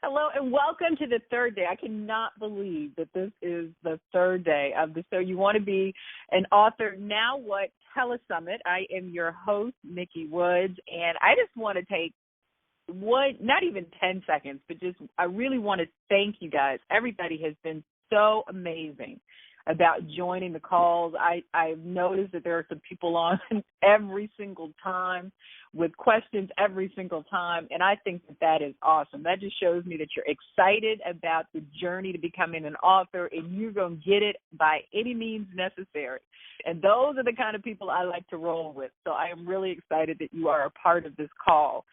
Hello and welcome to the third day. I cannot believe that this is the third day of the So You Want to Be an Author Now What tele-summit. I am your host, Nikki Woods, and I just want to take not even 10 seconds, but I really want to thank you guys. Everybody has been so amazing about joining the calls. I've noticed that there are some people on every single time with questions every single time, and I think that is awesome. That just shows me that you're excited about the journey to becoming an author, and you're going to get it by any means necessary. And those are the kind of people I like to roll with. So I am really excited that you are a part of this call.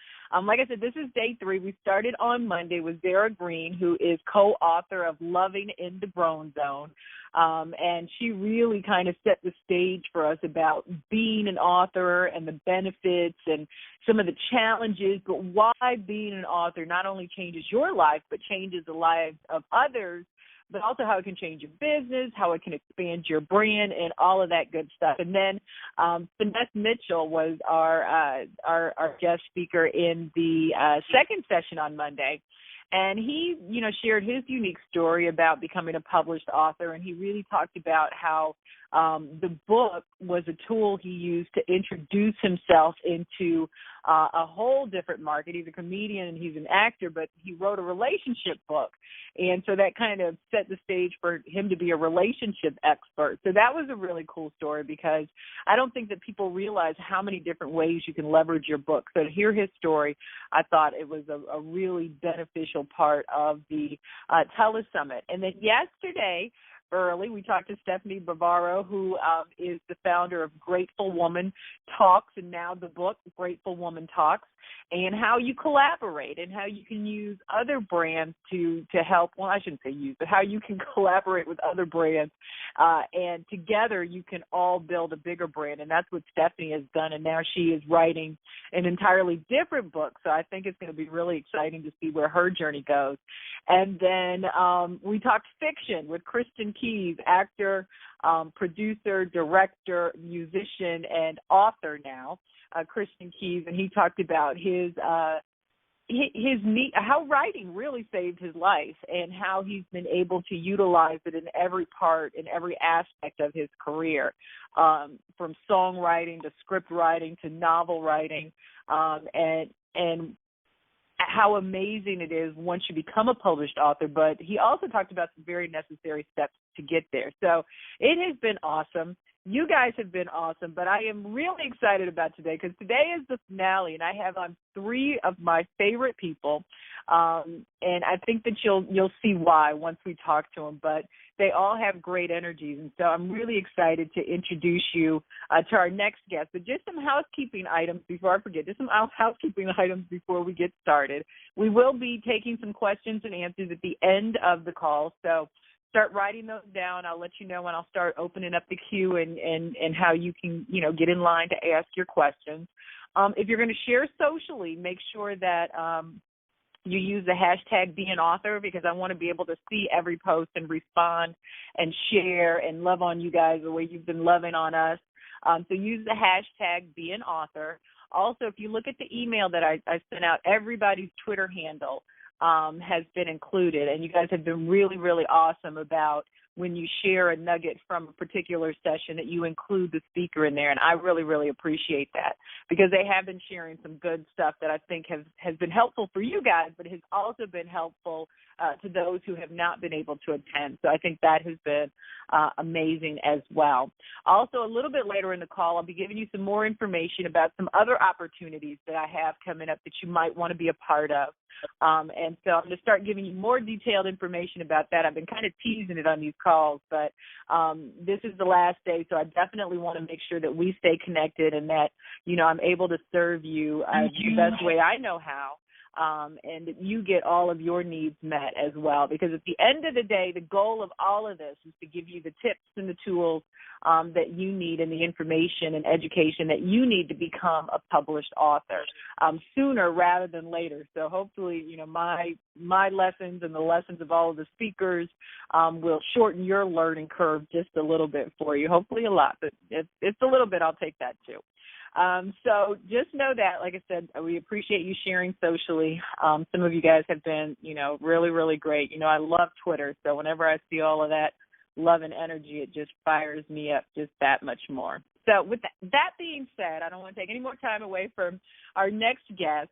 Like I said, this is day 3. We started on Monday with Zara Green, who is co-author of Loving in the Grown Zone. And she really kind of set the stage for us about being an author and the benefits and some of the challenges, but why being an author not only changes your life, but changes the lives of others, but also how it can change your business, how it can expand your brand, and all of that good stuff. And then Finesse Mitchell was our guest speaker in the second session on Monday. And he, shared his unique story about becoming a published author, and he really talked about how the book was a tool he used to introduce himself into a whole different market. He's a comedian and he's an actor, but he wrote a relationship book. And so that kind of set the stage for him to be a relationship expert. So that was a really cool story because I don't think that people realize how many different ways you can leverage your book. So to hear his story, I thought it was a really beneficial part of the tele-summit. And then yesterday, early, we talked to Stephanie Bavaro, who is the founder of Grateful Woman Talks, and now the book Grateful Woman Talks, and how you collaborate and how you can use other brands to help, well, I shouldn't say use, but how you can collaborate with other brands, and together you can all build a bigger brand, and that's what Stephanie has done, and now she is writing an entirely different book, so I think it's going to be really exciting to see where her journey goes. And then we talked fiction with Kristen Keys, actor, producer, director, musician, and author now, Kristen Keys, and he talked about his how writing really saved his life and how he's been able to utilize it in every part, in every aspect of his career, from songwriting to script writing to novel writing, and how amazing it is once you become a published author. But he also talked about some very necessary steps to get there. So it has been awesome. You guys have been awesome, but I am really excited about today because today is the finale, and I have on 3 of my favorite people, and I think that you'll see why once we talk to them, but they all have great energies, and so I'm really excited to introduce you to our next guest. But just some housekeeping items before I forget, just some housekeeping items before we get started. We will be taking some questions and answers at the end of the call, so start writing those down. I'll let you know when I'll start opening up the queue and how you can, get in line to ask your questions. If you're going to share socially, make sure that you use the hashtag #BeAnAuthor because I want to be able to see every post and respond and share and love on you guys the way you've been loving on us. So use the hashtag #BeAnAuthor. Also, if you look at the email that I sent out, everybody's Twitter handle has been included, and you guys have been really, really awesome about when you share a nugget from a particular session that you include the speaker in there, and I really, really appreciate that because they have been sharing some good stuff that I think has been helpful for you guys, but has also been helpful to those who have not been able to attend. So I think that has been amazing as well. Also, a little bit later in the call, I'll be giving you some more information about some other opportunities that I have coming up that you might want to be a part of. And so I'm going to start giving you more detailed information about that. I've been kind of teasing it on these calls, but this is the last day, so I definitely want to make sure that we stay connected and that, I'm able to serve you the best way I know how. And that you get all of your needs met as well. Because at the end of the day, the goal of all of this is to give you the tips and the tools that you need and the information and education that you need to become a published author sooner rather than later. So hopefully, my lessons and the lessons of all of the speakers will shorten your learning curve just a little bit for you. Hopefully a lot, but if it's a little bit, I'll take that too. So just know that, like I said, we appreciate you sharing socially. Some of you guys have been, really, really great. I love Twitter, so whenever I see all of that love and energy, it just fires me up just that much more. So with that being said, I don't want to take any more time away from our next guest.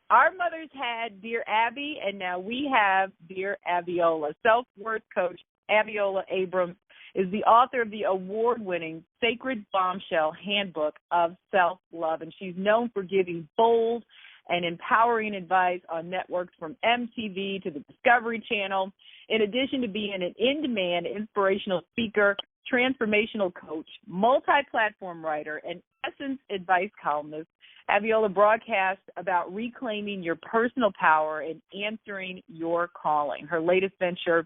Our mothers had Dear Abby, and now we have Dear Abiola. Self-worth coach Abiola Abrams is the author of the award-winning Sacred Bombshell Handbook of Self-Love, and she's known for giving bold and empowering advice on networks from MTV to the Discovery Channel. In addition to being an in-demand inspirational speaker, transformational coach, multi-platform writer, and Essence advice columnist, Abiola broadcasts about reclaiming your personal power and answering your calling. Her latest venture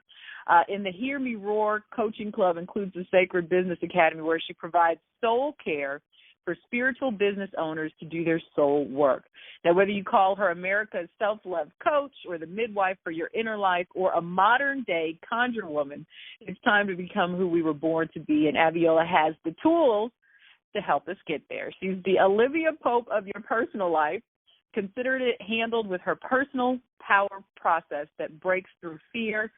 in the Hear Me Roar Coaching Club includes the Sacred Business Academy, where she provides soul care for spiritual business owners to do their soul work. Now, whether you call her America's self-love coach or the midwife for your inner life or a modern-day conjure woman, it's time to become who we were born to be, and Abiola has the tools to help us get there. She's the Olivia Pope of your personal life, considered it handled with her personal power process that breaks through fear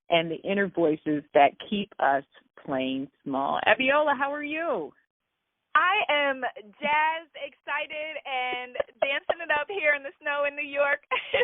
and the inner voices that keep us playing small. Abiola, how are you? I am jazzed, excited, and dancing it up here in the snow in New York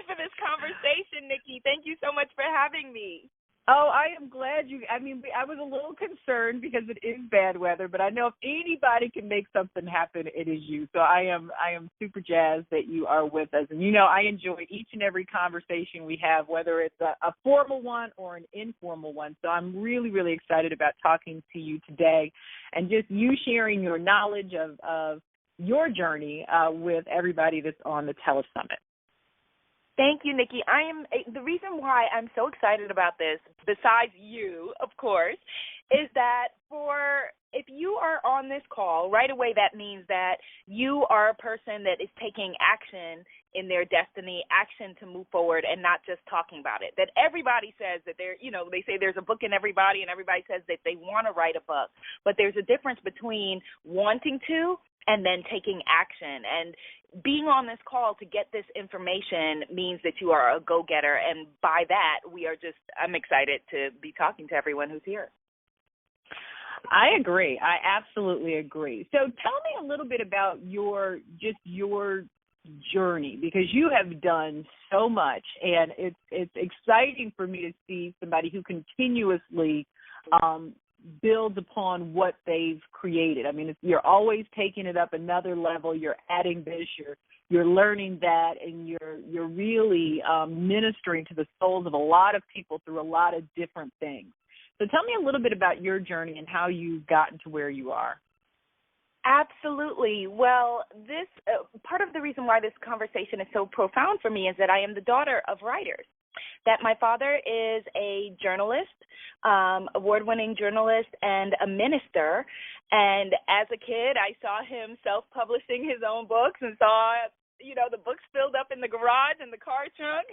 for this conversation, Nikki. Thank you so much for having me. Oh, I am glad I was a little concerned because it is bad weather, but I know if anybody can make something happen, it is you. So I am super jazzed that you are with us. And, I enjoy each and every conversation we have, whether it's a formal one or an informal one. So I'm really, really excited about talking to you today and just you sharing your knowledge of your journey with everybody that's on the tele-summit. Thank you, Nikki. The reason why I'm so excited about this, besides you, of course, is that if you are on this call, right away that means that you are a person that is taking action in their destiny, action to move forward and not just talking about it. That everybody says that they say there's a book in everybody and everybody says that they want to write a book, but there's a difference between wanting to and then taking action. And being on this call to get this information means that you are a go-getter, and by that, I'm excited to be talking to everyone who's here. I agree. I absolutely agree. So tell me a little bit about your journey, because you have done so much, and it's exciting for me to see somebody who continuously builds upon what they've created. I mean, you're always taking it up another level. You're adding this. You're learning that, and you're really ministering to the souls of a lot of people through a lot of different things. So tell me a little bit about your journey and how you've gotten to where you are. Absolutely. Well, this part of the reason why this conversation is so profound for me is that I am the daughter of writers. That my father is a journalist, award-winning journalist, and a minister. And as a kid, I saw him self-publishing his own books and saw, the books filled up in the garage and the car trunk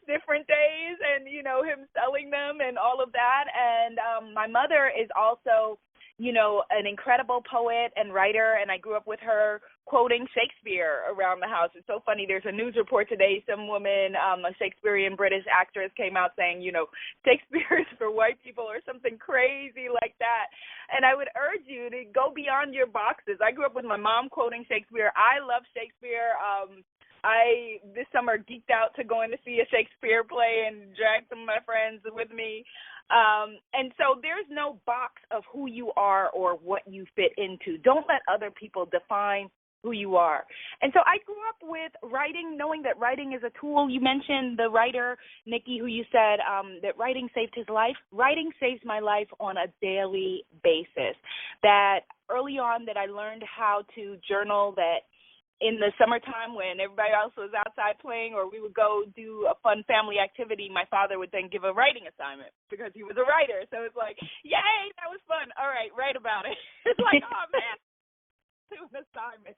different days, and, him selling them and all of that. And my mother is also, an incredible poet and writer, and I grew up with her quoting Shakespeare around the house. It's so funny. There's a news report today. Some woman, a Shakespearean British actress, came out saying, Shakespeare is for white people or something crazy like that. And I would urge you to go beyond your boxes. I grew up with my mom quoting Shakespeare. I love Shakespeare. I, this summer, geeked out to going to see a Shakespeare play and dragged some of my friends with me. And so there's no box of who you are or what you fit into. Don't let other people define who you are. And so I grew up with writing, knowing that writing is a tool. You mentioned the writer, Nikki, who you said that writing saved his life. Writing saves my life on a daily basis. That early on that I learned how to journal, that in the summertime when everybody else was outside playing or we would go do a fun family activity, my father would then give a writing assignment because he was a writer. So it's like, yay, that was fun. All right, write about it. It's like, oh, man, do an assignment.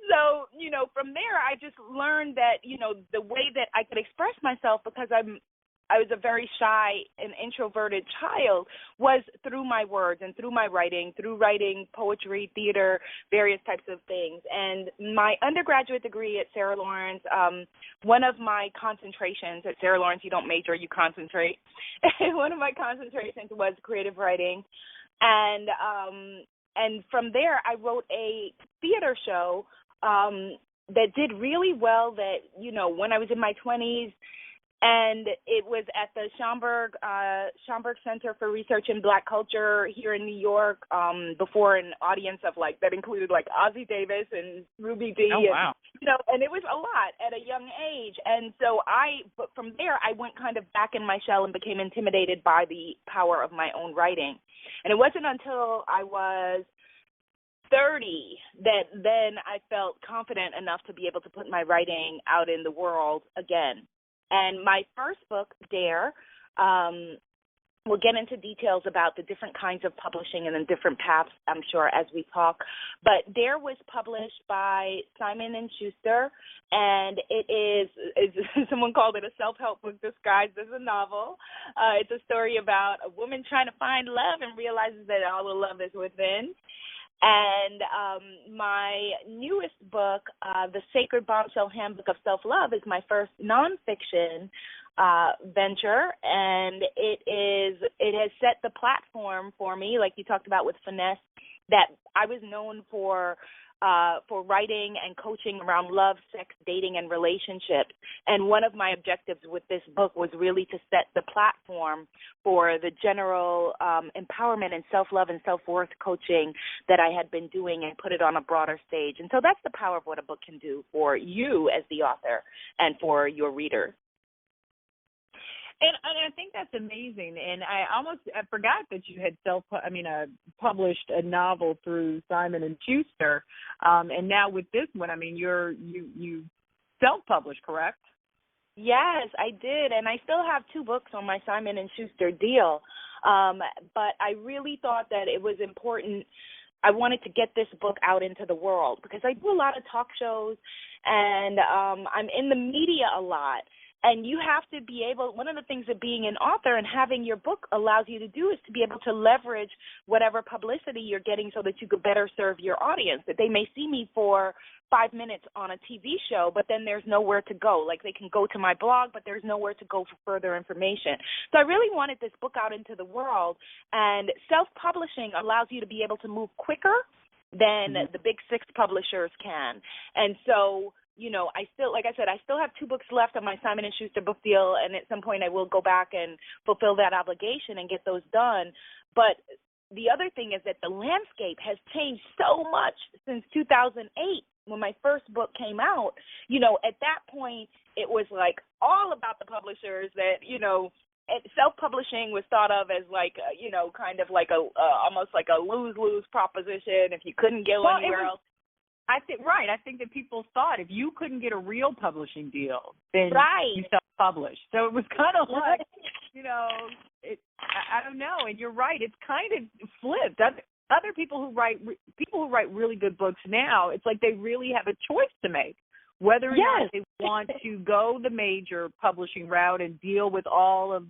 So, from there I just learned that, the way that I could express myself, because I'm I was a very shy and introverted child was through my words and through my writing, through writing, poetry, theater, various types of things. And my undergraduate degree at Sarah Lawrence, one of my concentrations at Sarah Lawrence, you don't major, you concentrate. One of my concentrations was creative writing. And from there, I wrote a theater show that did really well that, when I was in my 20s, and it was at the Schomburg Center for Research in Black Culture here in New York, before an audience of that included Ozzie Davis and Ruby Dee. Oh, wow. And it was a lot at a young age. And so but from there, I went kind of back in my shell and became intimidated by the power of my own writing. And it wasn't until I was 30 that then I felt confident enough to be able to put my writing out in the world again. And my first book, Dare, we'll get into details about the different kinds of publishing and the different paths, I'm sure, as we talk. But Dare was published by Simon & Schuster, and it is someone called it a self-help book disguised as a novel. It's a story about a woman trying to find love and realizes that all the love is within. And my newest book, The Sacred Bombshell Handbook of Self-Love, is my first nonfiction venture, and it has set the platform for me, like you talked about with Finesse, that I was known for writing and coaching around love, sex, dating, and relationships. And one of my objectives with this book was really to set the platform for the general empowerment and self-love and self-worth coaching that I had been doing and put it on a broader stage. And so that's the power of what a book can do for you as the author and for your readers. And I think that's amazing. And I forgot that you had published a novel through Simon & Schuster. And now with this one, you self-published, correct? Yes, I did. And I still have 2 books on my Simon & Schuster deal. But I really thought that it was important. I wanted to get this book out into the world because I do a lot of talk shows and I'm in the media a lot. And you have to be able, one of the things that being an author and having your book allows you to do is to be able to leverage whatever publicity you're getting so that you could better serve your audience, that they may see me for 5 minutes on a TV show, but then there's nowhere to go. Like they can go to my blog, but there's nowhere to go for further information. So I really wanted this book out into the world, and self-publishing allows you to be able to move quicker than the big 6 publishers can. And so I still have 2 books left on my Simon & Schuster book deal, and at some point I will go back and fulfill that obligation and get those done. But the other thing is that the landscape has changed so much since 2008 when my first book came out. At that point it was all about the publishers that, self-publishing was thought of as kind of almost like a lose-lose proposition if you couldn't go anywhere else. I think that people thought if you couldn't get a real publishing deal, then you self-published. So it was kind of like, I don't know. And you're right. It's kind of flipped. Other people who write really good books now, it's like they really have a choice to make, whether or not they want to go the major publishing route and deal with all of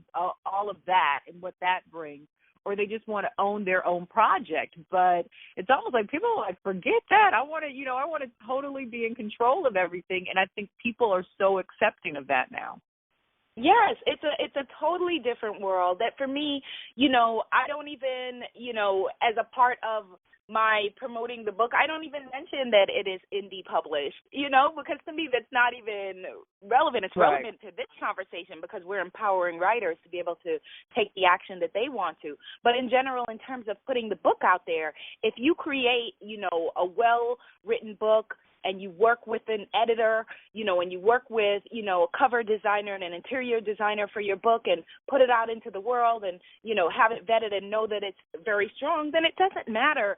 that and what that brings, or they just want to own their own project. But it's almost like people are like, forget that. I want to totally be in control of everything. And I think people are so accepting of that now. Yes, it's a totally different world that for me, I don't even, as a part of my promoting the book, I don't even mention that it is indie published, because to me that's not even relevant. It's relevant to this conversation because we're empowering writers to be able to take the action that they want to. But in general, in terms of putting the book out there, if you create, a well-written book and you work with an editor, and you work with, a cover designer and an interior designer for your book and put it out into the world and, have it vetted and know that it's very strong, then it doesn't matter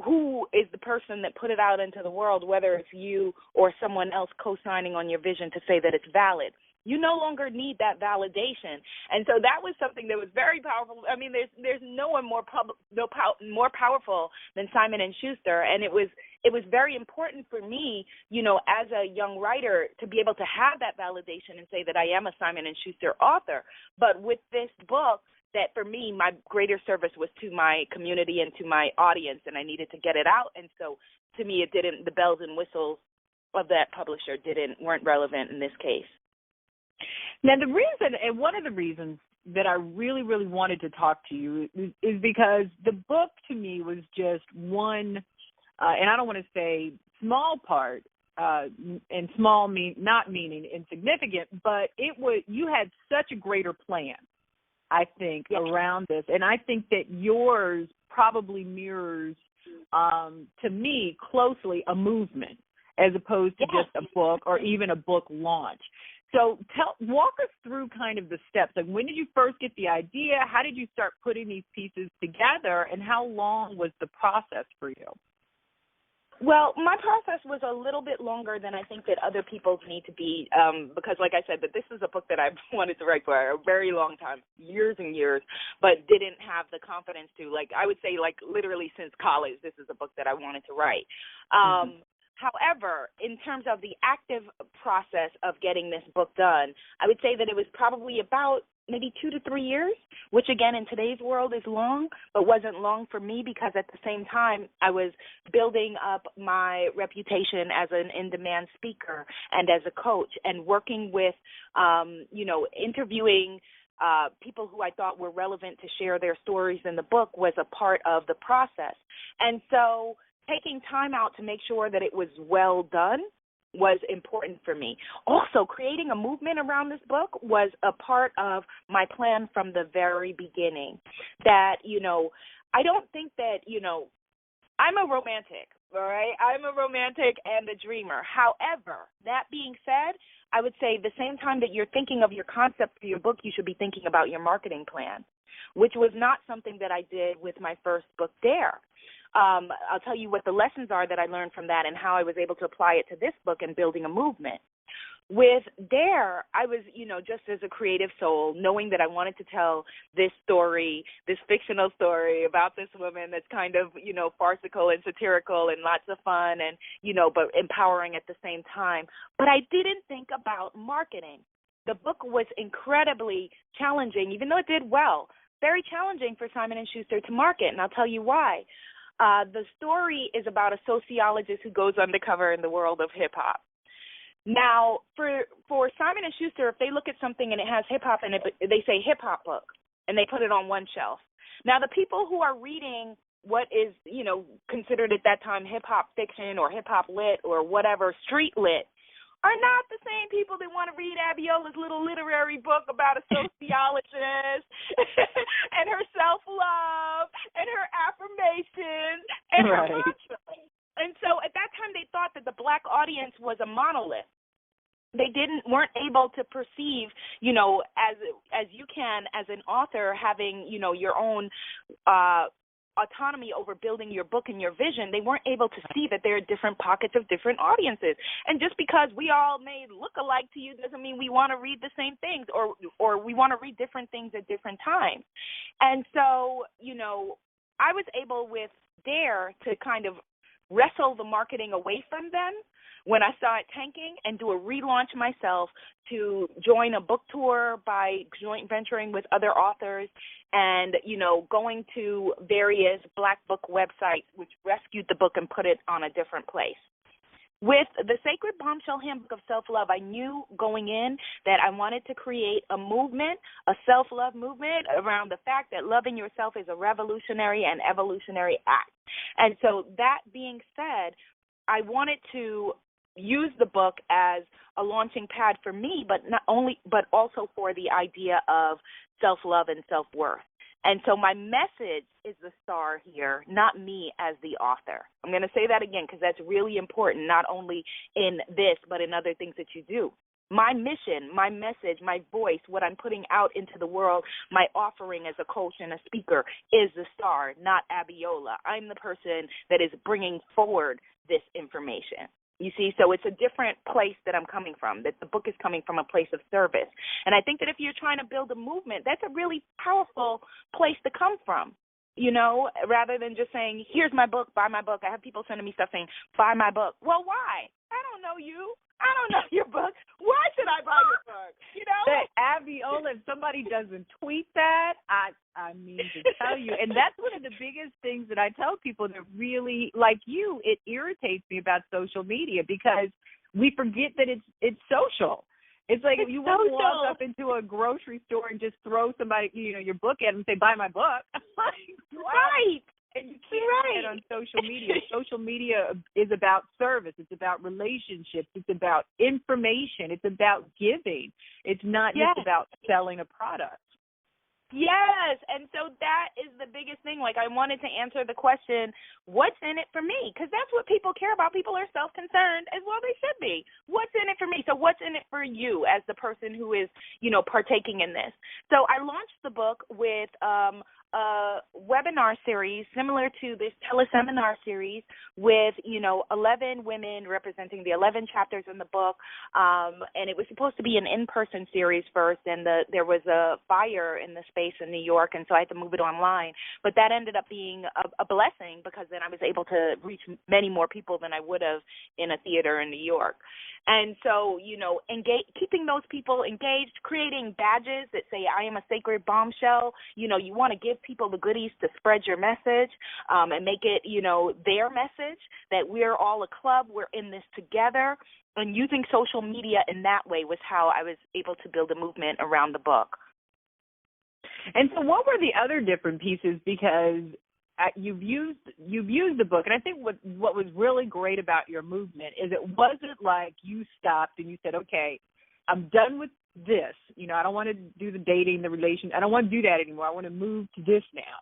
who is the person that put it out into the world, whether it's you or someone else co-signing on your vision to say that it's valid. You no longer need that validation. And so that was something that was very powerful. I mean, there's no one more more powerful than Simon & Schuster, and it was very important for me, as a young writer, to be able to have that validation and say that I am a Simon & Schuster author. But with this book, that for me, my greater service was to my community and to my audience, and I needed to get it out. And so to me, the bells and whistles of that publisher weren't relevant in this case. Now, the reason, and one of the reasons that I really, really wanted to talk to you is because the book to me was just one, and I don't want to say small part, and small not meaning insignificant, but you had such a greater plan, I think, around this. And I think that yours probably mirrors, to me, closely a movement as opposed to just a book or even a book launch. So walk us through kind of the steps. Like, when did you first get the idea? How did you start putting these pieces together? And how long was the process for you? Well, my process was a little bit longer than I think that other people's need to be, because, like I said, that this is a book that I've wanted to write for a very long time, years and years, but didn't have the confidence to. Like, I would say, like, literally since college, this is a book that I wanted to write. However, in terms of the active process of getting this book done, I would say that it was probably about maybe 2 to 3 years, which, again, in today's world is long, but wasn't long for me because at the same time I was building up my reputation as an in-demand speaker and as a coach and working with, interviewing people who I thought were relevant to share their stories in the book was a part of the process. And so taking time out to make sure that it was well done was important for me. Also, creating a movement around this book was a part of my plan from the very beginning. That, I don't think that, I'm a romantic, all right? I'm a romantic and a dreamer. However, that being said, I would say the same time that you're thinking of your concept for your book, you should be thinking about your marketing plan, which was not something that I did with my first book, Dare. I'll tell you what the lessons are that I learned from that and how I was able to apply it to this book and building a movement. With Dare, I was, just as a creative soul, knowing that I wanted to tell this story, this fictional story about this woman that's kind of, farcical and satirical and lots of fun and, but empowering at the same time. But I didn't think about marketing. The book was incredibly challenging, even though it did well, very challenging for Simon & Schuster to market, and I'll tell you why. The story is about a sociologist who goes undercover in the world of hip-hop. Now, for Simon & Schuster, if they look at something and it has hip-hop in it, they say hip-hop book, and they put it on one shelf. Now, the people who are reading what is, considered at that time hip-hop fiction or hip-hop lit or whatever, street lit, are not the same people that want to read Abiola's little literary book about a sociologist and her self-love and her affirmations and her mantras. And so at that time they thought that the black audience was a monolith. They weren't able to perceive, as you can as an author having, your own autonomy over building your book and your vision. They weren't able to see that there are different pockets of different audiences. And just because we all may look alike to you doesn't mean we want to read the same things or we want to read different things at different times. And so, I was able with Dare to kind of wrestle the marketing away from them when I saw it tanking and do a relaunch myself to join a book tour by joint venturing with other authors and, going to various Black book websites which rescued the book and put it on a different place. With the Sacred Bombshell Handbook of Self-Love, I knew going in that I wanted to create a movement, a self-love movement around the fact that loving yourself is a revolutionary and evolutionary act. And so that being said, I wanted to use the book as a launching pad for me, but also for the idea of self-love and self-worth. And so my message is the star here, not me as the author. I'm going to say that again because that's really important, not only in this but in other things that you do. My mission, my message, my voice, what I'm putting out into the world, my offering as a coach and a speaker is the star, not Abiola. I'm the person that is bringing forward this information. You see, so it's a different place that I'm coming from, that the book is coming from a place of service. And I think that if you're trying to build a movement, that's a really powerful place to come from, rather than just saying, here's my book, buy my book. I have people sending me stuff saying, buy my book. Well, why? I don't know you. I don't know your book. Why should I buy your book? Abiola, if somebody doesn't tweet that, I mean to tell you. And that's one of the biggest things that I tell people that really, like you, it irritates me about social media because we forget that it's social. It's like if you want to walk up into a grocery store and just throw somebody, your book at them and say, buy my book. Right. And you can't get on social media. Social media is about service. It's about relationships. It's about information. It's about giving. It's not just about selling a product. Yes, and so that is the biggest thing. Like, I wanted to answer the question, what's in it for me? Because that's what people care about. People are self-concerned, as well they should be. What's in it for me? So what's in it for you as the person who is, partaking in this? So I launched the book with a webinar series similar to this tele-seminar series with, 11 women representing the 11 chapters in the book, and it was supposed to be an in-person series first, and there was a fire in the space in New York, and so I had to move it online. But that ended up being a blessing because then I was able to reach many more people than I would have in a theater in New York. And so, keeping those people engaged, creating badges that say, I am a sacred bombshell. You want to give people the goodies to spread your message and make it, their message that we're all a club, we're in this together. And using social media in that way was how I was able to build a movement around the book. And so what were the other different pieces? Because you've used the book, and I think what was really great about your movement is it wasn't like you stopped and you said, okay, I'm done with this. I don't want to do the dating, the relation. I don't want to do that anymore. I want to move to this now.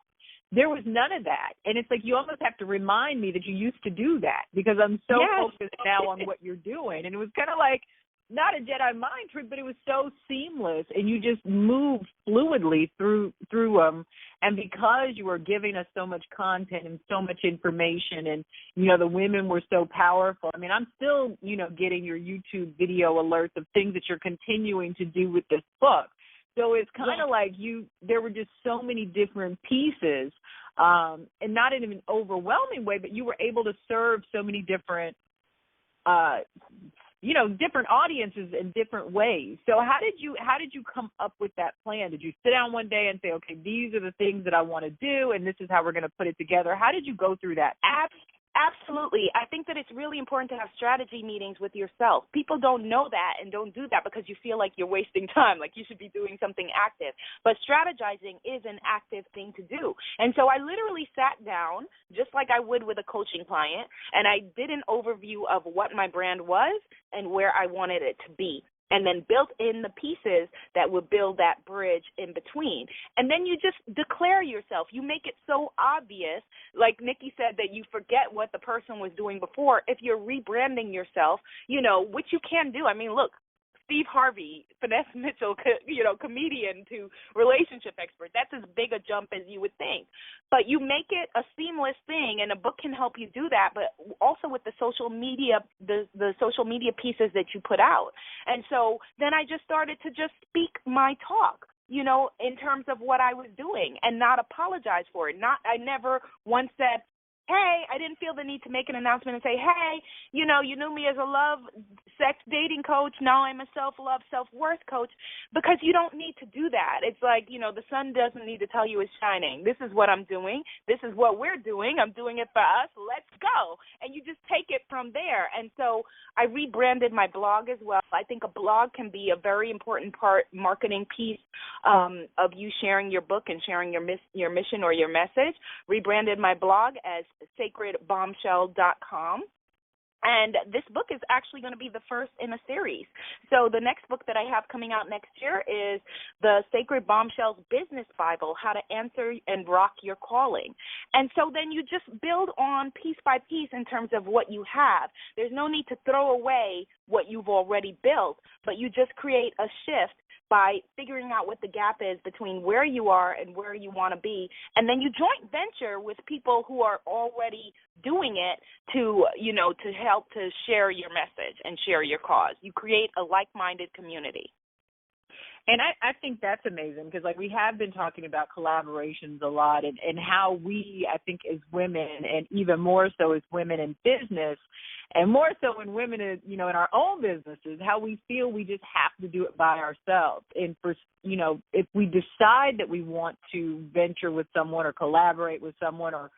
There was none of that. And it's like you almost have to remind me that you used to do that because I'm so focused now on what you're doing. And it was kind of like, not a Jedi mind trick, but it was so seamless, and you just moved fluidly through them. And because you were giving us so much content and so much information, and the women were so powerful. I mean, I'm still getting your YouTube video alerts of things that you're continuing to do with this book. So it's kind of like there were just so many different pieces, and not in an overwhelming way, but you were able to serve so many different different audiences in different ways. So how did you come up with that plan? Did you sit down one day and say, okay, these are the things that I want to do, and this is how we're going to put it together? How did you go through that? Absolutely. I think that it's really important to have strategy meetings with yourself. People don't know that and don't do that because you feel like you're wasting time, like you should be doing something active. But strategizing is an active thing to do. And so I literally sat down, just like I would with a coaching client, and I did an overview of what my brand was and where I wanted it to be, and then built in the pieces that would build that bridge in between. And then you just declare yourself. You make it so obvious, like Nikki said, that you forget what the person was doing before. If you're rebranding yourself, which you can do. I mean, look, Steve Harvey, Finesse Mitchell, comedian to relationship expert. That's as big a jump as you would think. But you make it a seamless thing, and a book can help you do that, but also with the social media, the social media pieces that you put out. And so then I just started to just speak my talk, in terms of what I was doing and not apologize for it. I never once said, hey, I didn't feel the need to make an announcement and say, hey, you knew me as a love, sex, dating coach. Now I'm a self-love, self-worth coach, because you don't need to do that. It's like, the sun doesn't need to tell you it's shining. This is what I'm doing. This is what we're doing. I'm doing it for us. Let's go. And you just take it from there. And so I rebranded my blog as well. I think a blog can be a very important marketing piece of you sharing your book and sharing your mission or your message. Rebranded my blog as sacredbombshell.com. And this book is actually going to be the first in a series. So the next book that I have coming out next year is the Sacred Bombshells Business Bible, How to Answer and Rock Your Calling. And so then you just build on piece by piece in terms of what you have. There's no need to throw away what you've already built, but you just create a shift by figuring out what the gap is between where you are and where you want to be, and then you joint venture with people who are already doing it to, to help to share your message and share your cause. You create a like-minded community. And I think that's amazing because, like, we have been talking about collaborations a lot and how we, I think, as women, and even more so as women in business, and more so in women, in our own businesses, how we feel we just have to do it by ourselves. And for, if we decide that we want to venture with someone or collaborate with someone or,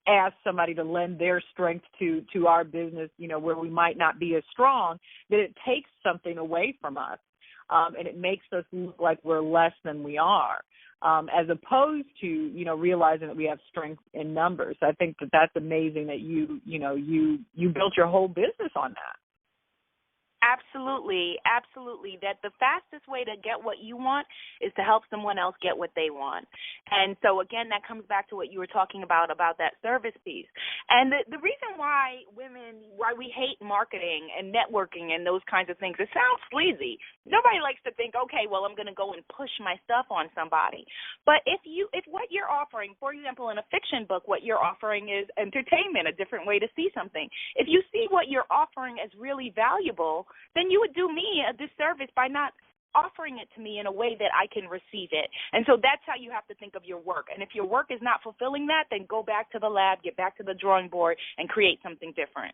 ask somebody to lend their strength to our business, where we might not be as strong, that it takes something away from us. And it makes us look like we're less than we are, as opposed to, realizing that we have strength in numbers. I think that that's amazing that you built your whole business on that. Absolutely, absolutely. That the fastest way to get what you want is to help someone else get what they want. And so, again, that comes back to what you were talking about that service piece. And the reason why we hate marketing and networking and those kinds of things, it sounds sleazy. Nobody likes to think, okay, well, I'm going to go and push my stuff on somebody. But if what you're offering, for example, in a fiction book, what you're offering is entertainment, a different way to see something. If you see what you're offering as really valuable, then you would do me a disservice by not offering it to me in a way that I can receive it. And so that's how you have to think of your work. And if your work is not fulfilling that, then go back to the lab, get back to the drawing board, and create something different.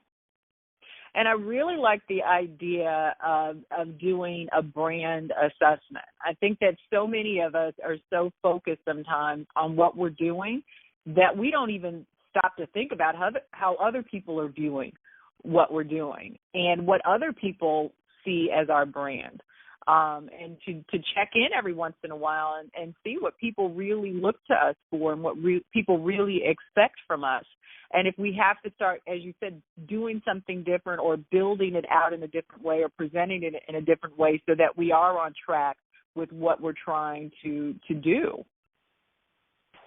And I really like the idea of doing a brand assessment. I think that so many of us are so focused sometimes on what we're doing that we don't even stop to think about how other people are viewing what we're doing and what other people see as our brand, and to check in every once in a while and see what people really look to us for and what people really expect from us. And if we have to start, as you said, doing something different or building it out in a different way or presenting it in a different way so that we are on track with what we're trying to do.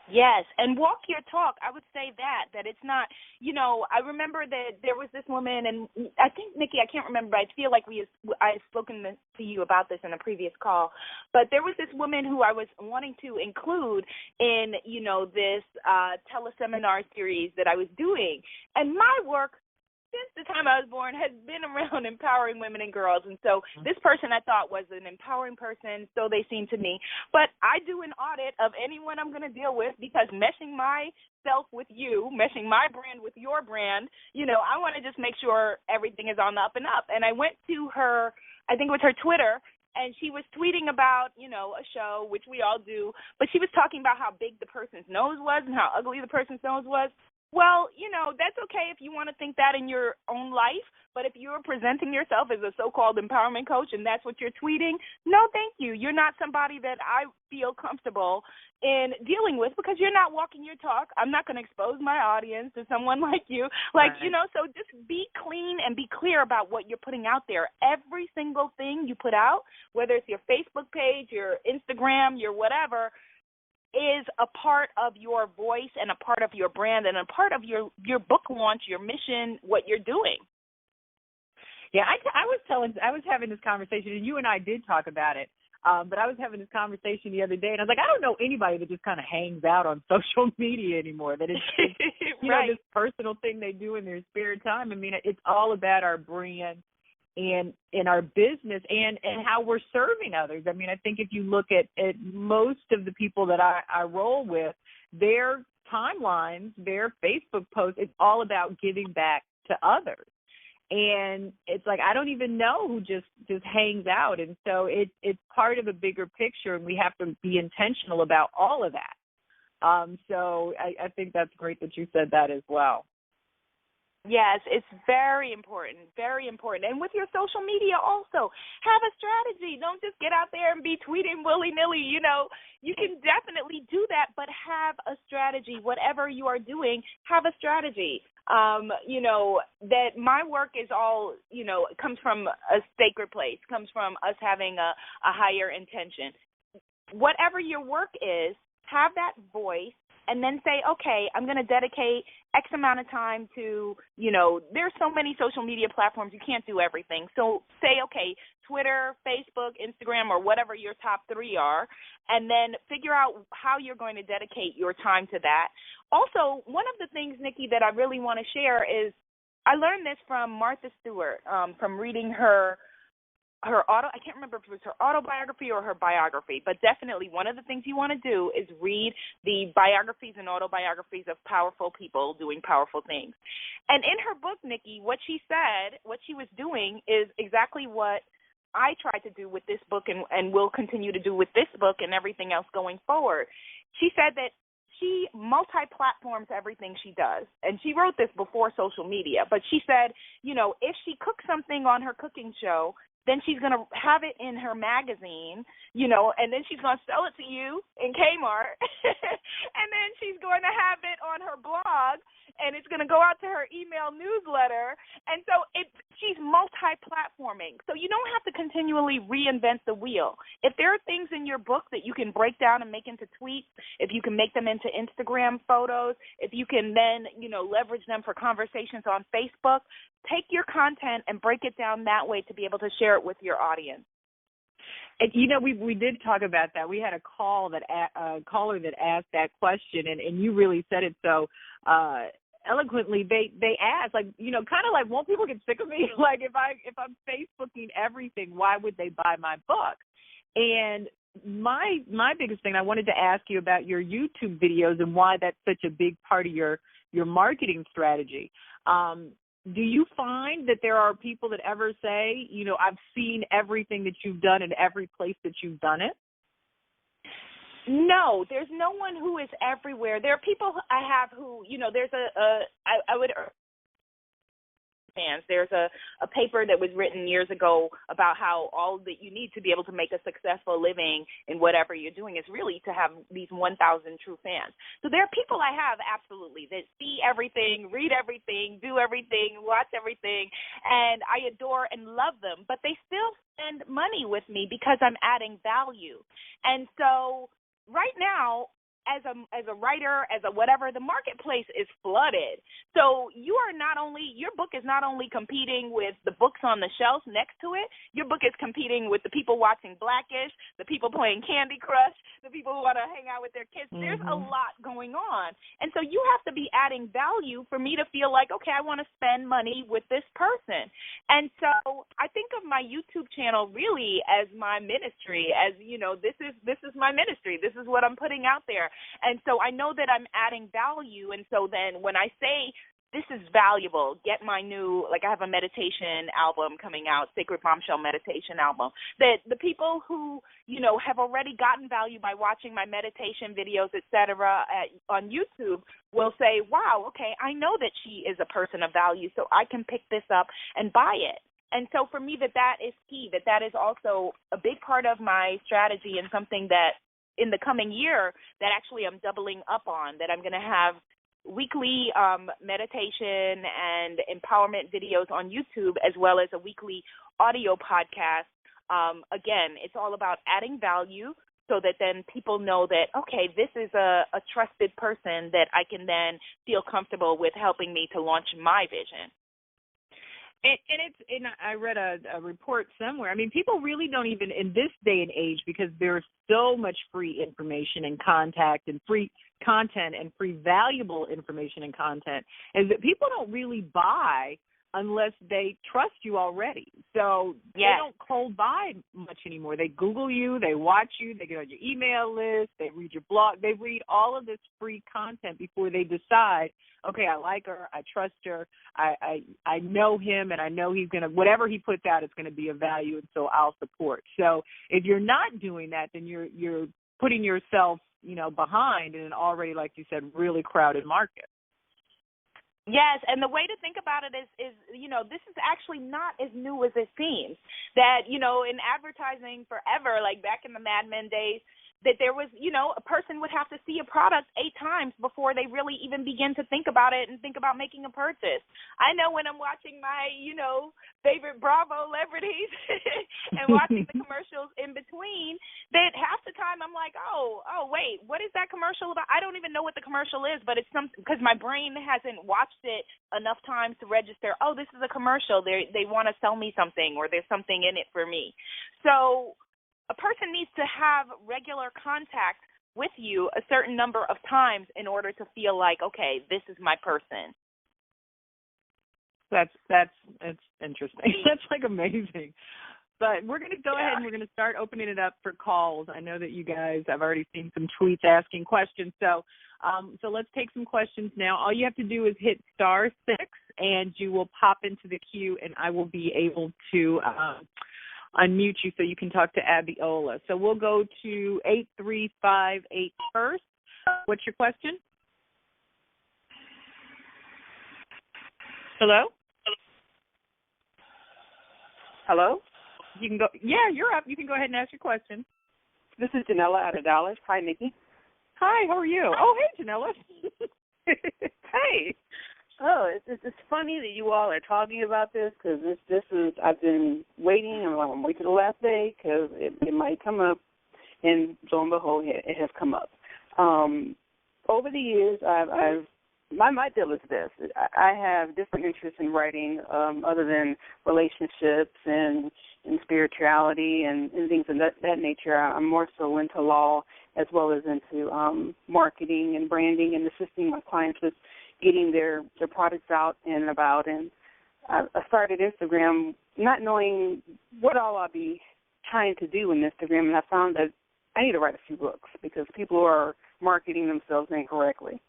Yes, and walk your talk. I would say that it's not, I remember that there was this woman, and I think, Nikki, I can't remember, but I feel like I've spoken to you about this in a previous call, but there was this woman who I was wanting to include in, this tele-seminar series that I was doing, and my work since the time I was born has been around empowering women and girls. And so this person I thought was an empowering person, so they seem to me. But I do an audit of anyone I'm going to deal with because meshing myself with you, meshing my brand with your brand, I want to just make sure everything is on the up and up. And I went to her, I think it was her Twitter, and she was tweeting about, a show, which we all do, but she was talking about how big the person's nose was and how ugly the person's nose was. Well, that's okay if you want to think that in your own life, but if you're presenting yourself as a so-called empowerment coach and that's what you're tweeting, no, thank you. You're not somebody that I feel comfortable in dealing with because you're not walking your talk. I'm not going to expose my audience to someone like you. Right. So just be clean and be clear about what you're putting out there. Every single thing you put out, whether it's your Facebook page, your Instagram, your whatever, is a part of your voice and a part of your brand and a part of your book launch, your mission, what you're doing. Yeah, I was having this conversation, and you and I did talk about it, but I was having this conversation the other day, and I was like, I don't know anybody that just kind of hangs out on social media anymore, that it's right. This personal thing they do in their spare time. I mean, it's all about our brand and in our business and how we're serving others. I mean, I think if you look at most of the people that I roll with, their timelines, their Facebook posts, it's all about giving back to others. And it's like I don't even know who just hangs out. And so it's part of a bigger picture, and we have to be intentional about all of that. So I think that's great that you said that as well. Yes, it's very important, very important. And with your social media also, have a strategy. Don't just get out there and be tweeting willy-nilly. You can definitely do that, but have a strategy. Whatever you are doing, have a strategy. That my work is all, it comes from a sacred place, comes from us having a higher intention. Whatever your work is, have that voice. And then say, okay, I'm going to dedicate X amount of time to, there's so many social media platforms, you can't do everything. So say, okay, Twitter, Facebook, Facebook, Instagram, or whatever your top 3 are, and then figure out how you're going to dedicate your time to that. Also, one of the things, Nikki, that I really want to share is I learned this from Martha Stewart, from reading her I can't remember if it was her autobiography or her biography, but definitely one of the things you want to do is read the biographies and autobiographies of powerful people doing powerful things. And in her book, Nikki, what she said, what she was doing is exactly what I tried to do with this book and will continue to do with this book and everything else going forward. She said that she multi-platforms everything she does. And she wrote this before social media, but she said, if she cooks something on her cooking show, then she's going to have it in her magazine, and then she's going to sell it to you in Kmart, and then she's going to have it on her blog, and it's going to go out to her email newsletter. And so she's multi-platforming. So you don't have to continually reinvent the wheel. If there are things in your book that you can break down and make into tweets, if you can make them into Instagram photos, if you can then, leverage them for conversations on Facebook, take your content and break it down that way to be able to share it with your audience. And, we did talk about that. We had a caller that asked that question, and you really said it so eloquently. They asked, kind of like, won't people get sick of me? Like, if I'm Facebooking everything, why would they buy my book? And my biggest thing, I wanted to ask you about your YouTube videos and why that's such a big part of your marketing strategy. Do you find that there are people that ever say, I've seen everything that you've done in every place that you've done it? No, there's no one who is everywhere. There are people I have who, there's I would fans. There's a paper that was written years ago about how all that you need to be able to make a successful living in whatever you're doing is really to have these 1,000 true fans. So there are people I have, absolutely, that see everything, read everything, do everything, watch everything, and I adore and love them, but they still spend money with me because I'm adding value. And so right now, as a writer, as a whatever, the marketplace is flooded. So your book is not only competing with the books on the shelf next to it, your book is competing with the people watching Blackish, the people playing Candy Crush, the people who want to hang out with their kids. Mm-hmm. There's a lot going on. And so you have to be adding value for me to feel like, okay, I want to spend money with this person. And so I think of my YouTube channel really as my ministry, as, this is my ministry. This is what I'm putting out there. And so I know that I'm adding value. And so then when I say this is valuable, get my new, I have a meditation album coming out, Sacred Bombshell Meditation album, that the people who, have already gotten value by watching my meditation videos, et cetera, on YouTube will say, wow, okay, I know that she is a person of value, so I can pick this up and buy it. And so for me, that is key, that is also a big part of my strategy and something that in the coming year that actually I'm doubling up on, that I'm going to have weekly meditation and empowerment videos on YouTube as well as a weekly audio podcast. Again, it's all about adding value so that then people know that, okay, this is a trusted person that I can then feel comfortable with helping me to launch my vision. And I read a report somewhere. I mean, people really don't even, in this day and age, because there's so much free information and contact and free content and free valuable information and content, is that people don't really buy unless they trust you already. So They don't cold buy much anymore. They Google you, they watch you, they get on your email list, they read your blog, they read all of this free content before they decide, okay, I like her, I trust her, I know him, and I know he's going to, whatever he puts out is going to be of value, and so I'll support. So if you're not doing that, then you're putting yourself, behind in an already, like you said, really crowded market. Yes, and the way to think about it is this is actually not as new as it seems. That, in advertising forever, like back in the Mad Men days, that there was, a person would have to see a product 8 times before they really even begin to think about it and think about making a purchase. I know when I'm watching my, favorite Bravo celebrities and watching the commercials in between, that half the time I'm like, oh, wait, what is that commercial about? I don't even know what the commercial is, but it's something, because my brain hasn't watched it enough times to register, oh, this is a commercial. They want to sell me something, or there's something in it for me. So a person needs to have regular contact with you a certain number of times in order to feel like, okay, this is my person. That's interesting. That's like amazing. But we're going to go ahead and we're going to start opening it up for calls. I know that you guys have already seen some tweets asking questions. So let's take some questions now. All you have to do is hit *6 and you will pop into the queue, and I will be able to unmute you so you can talk to Abiola. So we'll go to 8358 first. What's your question? Hello? Hello? You can go. Yeah, you're up. You can go ahead and ask your question. This is Janella out of Dallas. Hi, Nikki. Hi, how are you? Oh, hey, Janella. Hey. Oh, it's funny that you all are talking about this, because this is, I've been waiting, and I'm waiting till the last day because it might come up, and lo and behold, it has come up. Over the years, my deal is this. I have different interests in writing other than relationships and spirituality and things of that nature. I'm more so into law as well as into marketing and branding and assisting my clients with getting their products out and about. And I started Instagram not knowing what all I'll be trying to do in Instagram, and I found that I need to write a few books because people are marketing themselves incorrectly.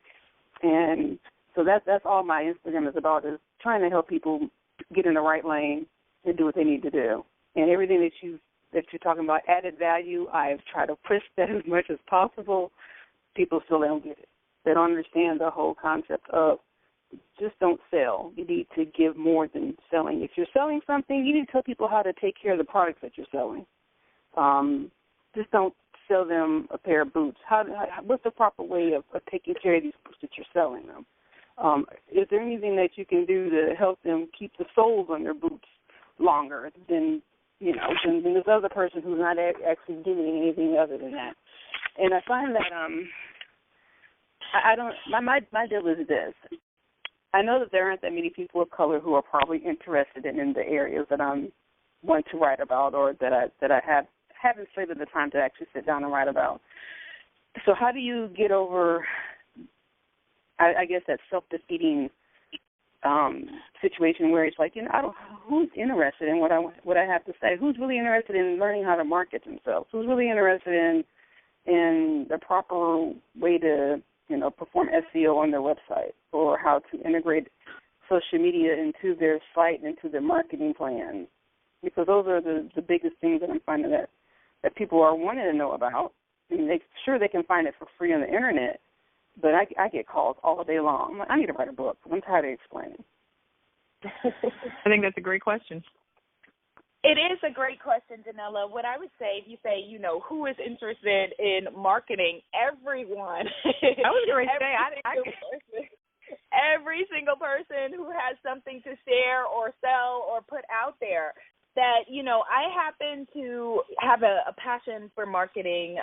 And so that's all my Instagram is about, is trying to help people get in the right lane and do what they need to do. And everything that you're talking about, added value, I've tried to push that as much as possible. People still don't get it. They don't understand the whole concept of just don't sell. You need to give more than selling. If you're selling something, you need to tell people how to take care of the products that you're selling. Just don't sell them a pair of boots. What's the proper way of taking care of these boots that you're selling them? Is there anything that you can do to help them keep the soles on their boots longer than this other person who's not actually doing anything other than that? And I find that my deal is this. I know that there aren't that many people of color who are probably interested in the areas that I'm want to write about, or that I haven't slated the time to actually sit down and write about. So how do you get over, I guess, that self-defeating situation where it's like, who's interested in what I have to say? Who's really interested in learning how to market themselves? Who's really interested in the proper way to perform SEO on their website, or how to integrate social media into their site, into their marketing plan? Because those are the biggest things that I'm finding that people are wanting to know about. I mean, they can find it for free on the internet, but I get calls all day long. I'm like, I need to write a book. I'm tired of explaining. I think that's a great question. It is a great question, Janella. What I would say, if you say, who is interested in marketing, everyone. I was going to say, every single person who has something to share or sell or put out there. That, I happen to have a passion for marketing,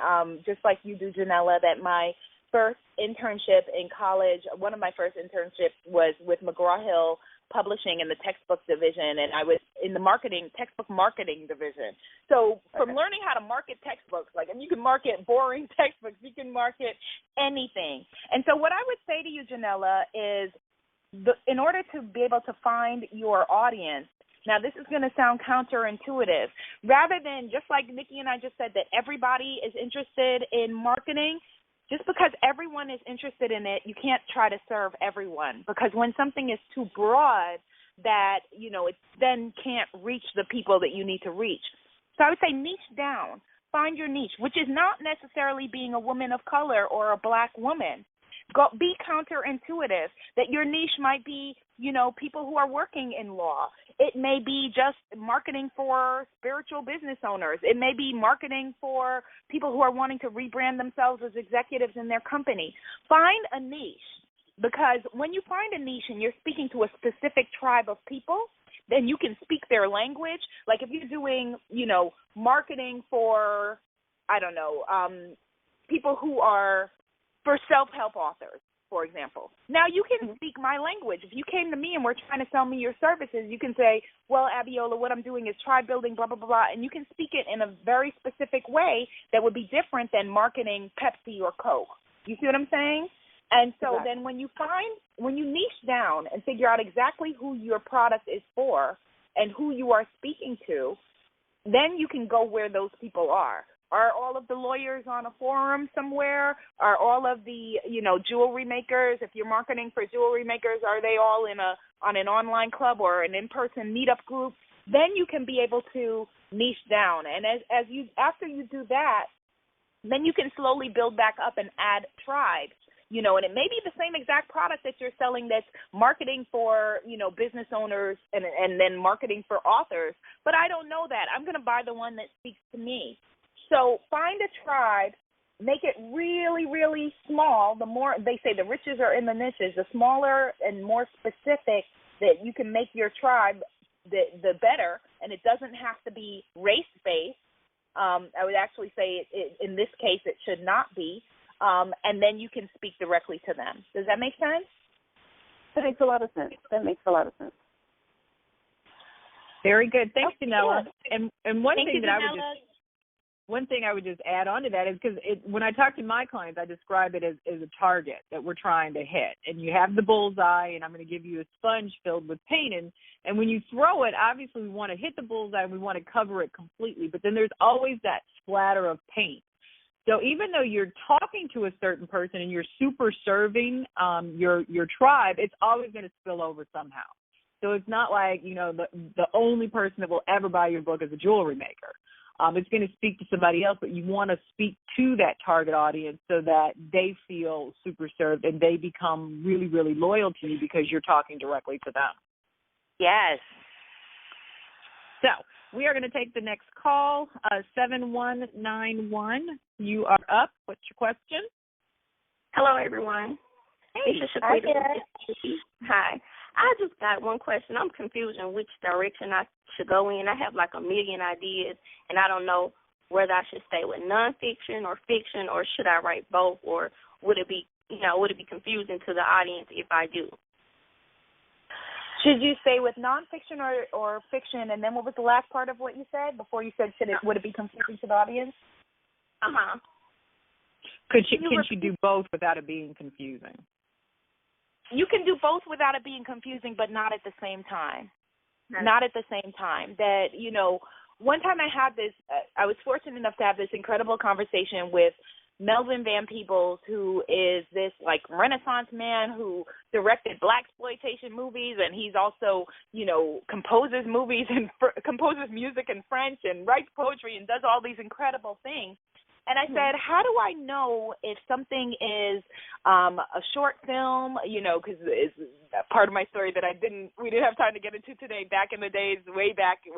just like you do, Janella, that my first internship in college, one of my first internships was with McGraw-Hill Publishing in the textbook division, and I was in the textbook marketing division. So from learning how to market textbooks, like, if you can market boring textbooks, you can market anything. And so what I would say to you, Janella, is in order to be able to find your audience, now, this is going to sound counterintuitive. Rather than, just like Nikki and I just said, that everybody is interested in marketing, just because everyone is interested in it, you can't try to serve everyone. Because when something is too broad, that, it then can't reach the people that you need to reach. So I would say niche down. Find your niche, which is not necessarily being a woman of color or a black woman. Be counterintuitive. That your niche might be, people who are working in law. It may be just marketing for spiritual business owners. It may be marketing for people who are wanting to rebrand themselves as executives in their company. Find a niche, because when you find a niche and you're speaking to a specific tribe of people, then you can speak their language. Like if you're doing, marketing for, I don't know, people who are for self-help authors, for example. Now you can speak my language. If you came to me and were trying to sell me your services, you can say, well, Abiola, what I'm doing is tribe building, blah, blah, blah, blah, and you can speak it in a very specific way that would be different than marketing Pepsi or Coke. You see what I'm saying? And so Then when you niche down and figure out exactly who your product is for and who you are speaking to, then you can go where those people are. Are all of the lawyers on a forum somewhere? Are all of the, jewelry makers, if you're marketing for jewelry makers, are they all on an online club or an in-person meetup group? Then you can be able to niche down. And after you do that, then you can slowly build back up and add tribes. And it may be the same exact product that you're selling that's marketing for, business owners and then marketing for authors. But I don't know that. I'm going to buy the one that speaks to me. So find a tribe, make it really, really small. The more, they say the riches are in the niches, the smaller and more specific that you can make your tribe, the better. And it doesn't have to be race-based. I would actually say in this case it should not be. And then you can speak directly to them. Does that make sense? That makes a lot of sense. Very good. Thanks, Janella. Yeah. And one thing I would just add on to that is because when I talk to my clients, I describe it as a target that we're trying to hit. And you have the bullseye, and I'm going to give you a sponge filled with paint. And when you throw it, obviously we want to hit the bullseye and we want to cover it completely. But then there's always that splatter of paint. So even though you're talking to a certain person and you're super serving your tribe, it's always going to spill over somehow. So it's not like, the only person that will ever buy your book is a jewelry maker. It's going to speak to somebody else, but you want to speak to that target audience so that they feel super served and they become really, really loyal to you because you're talking directly to them. Yes. So we are going to take the next call, 7191. You are up. What's your question? Hello, everyone. Hey. This is Shaquita. Hi. I just got one question. I'm confused on which direction I should go in. I have like a million ideas, and I don't know whether I should stay with nonfiction or fiction, or should I write both, or would it be confusing to the audience if I do? Should you stay with nonfiction or fiction? And then what was the last part of what you said before you said would it be confusing to the audience? Uh-huh. Can she do both without it being confusing? You can do both without it being confusing, but not at the same time. Not at the same time. That, one time I had this, I was fortunate enough to have this incredible conversation with Melvin Van Peebles, who is this Renaissance man who directed blaxploitation movies, and he's also, composes movies and composes music in French and writes poetry and does all these incredible things. And I said, how do I know if something is a short film, because it's part of my story that we didn't have time to get into today. Back in the days, way back in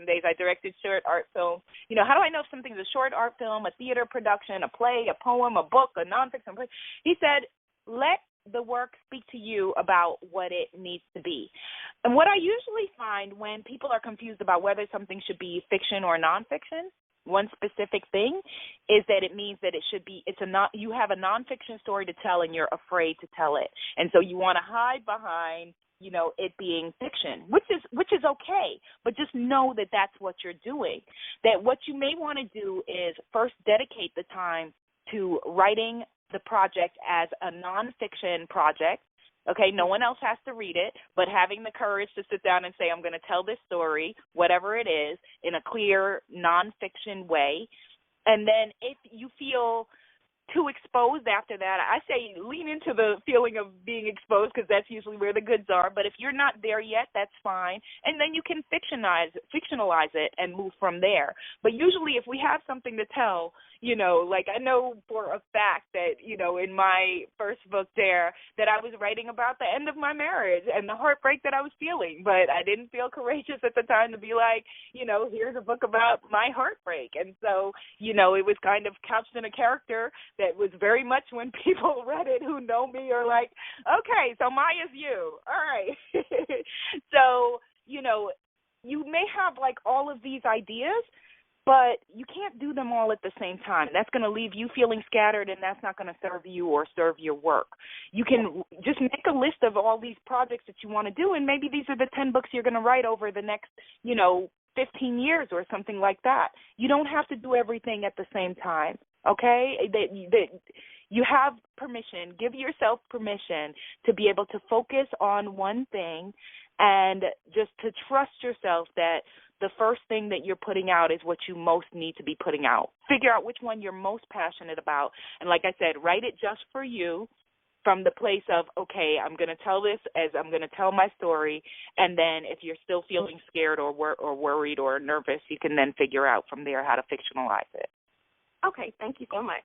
the days, I directed short art films. How do I know if something's a short art film, a theater production, a play, a poem, a book, a nonfiction play? He said, let the work speak to you about what it needs to be. And what I usually find when people are confused about whether something should be fiction or nonfiction, one specific thing is that it means that you have a nonfiction story to tell and you're afraid to tell it. And so you want to hide behind, it being fiction, which is okay, but just know that that's what you're doing. That what you may want to do is first dedicate the time to writing the project as a nonfiction project. Okay, no one else has to read it, but having the courage to sit down and say, I'm going to tell this story, whatever it is, in a clear nonfiction way. And then if you feel too exposed after that, I say lean into the feeling of being exposed because that's usually where the goods are. But if you're not there yet, that's fine. And then you can fictionalize it and move from there. But usually if we have something to tell, like I know for a fact that, in my first book there that I was writing about the end of my marriage and the heartbreak that I was feeling. But I didn't feel courageous at the time to be like, here's a book about my heartbreak. And so, it was kind of couched in a character that was very much when people read it who know me are like, okay, so Maya's you. All right. So, you may have like all of these ideas, but you can't do them all at the same time. That's going to leave you feeling scattered, and that's not going to serve you or serve your work. You can just make a list of all these projects that you want to do, and maybe these are the 10 books you're going to write over the next, 15 years or something like that. You don't have to do everything at the same time, okay? That you have permission. Give yourself permission to be able to focus on one thing and just to trust yourself that the first thing that you're putting out is what you most need to be putting out. Figure out which one you're most passionate about. And like I said, write it just for you from the place of, okay, I'm going to tell this as I'm going to tell my story. And then if you're still feeling scared or worried or nervous, you can then figure out from there how to fictionalize it. Okay, thank you so much.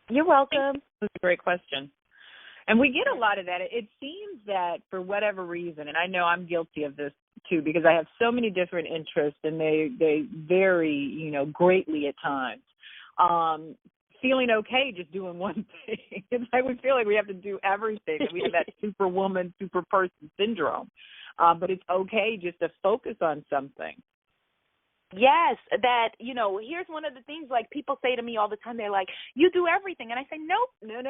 You're welcome. That's a great question. And we get a lot of that. It seems that for whatever reason, and I know I'm guilty of this too, because I have so many different interests and they vary, greatly at times. Feeling okay just doing one thing. It's like we feel like we have to do everything. And we have that superwoman, superperson syndrome. But it's okay just to focus on something. Yes, that, here's one of the things, like, people say to me all the time, they're like, you do everything. And I say, nope, no.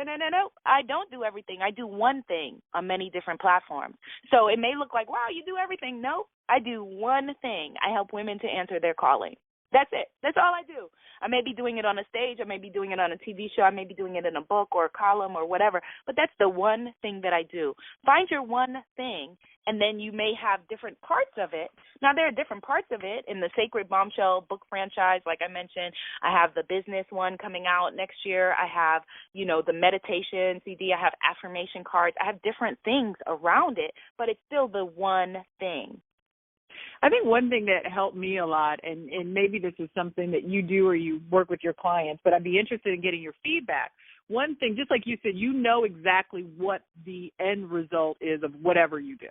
I don't do everything. I do one thing on many different platforms. So it may look like, wow, you do everything. Nope, I do one thing. I help women to answer their calling. That's it. That's all I do. I may be doing it on a stage. I may be doing it on a TV show. I may be doing it in a book or a column or whatever. But that's the one thing that I do. Find your one thing, and then you may have different parts of it. Now, there are different parts of it in the Sacred Bombshell book franchise. Like I mentioned, I have the business one coming out next year. I have, the meditation CD. I have affirmation cards. I have different things around it, but it's still the one thing. I think one thing that helped me a lot, and maybe this is something that you do or you work with your clients, but I'd be interested in getting your feedback. One thing, just like you said, you know exactly what the end result is of whatever you do.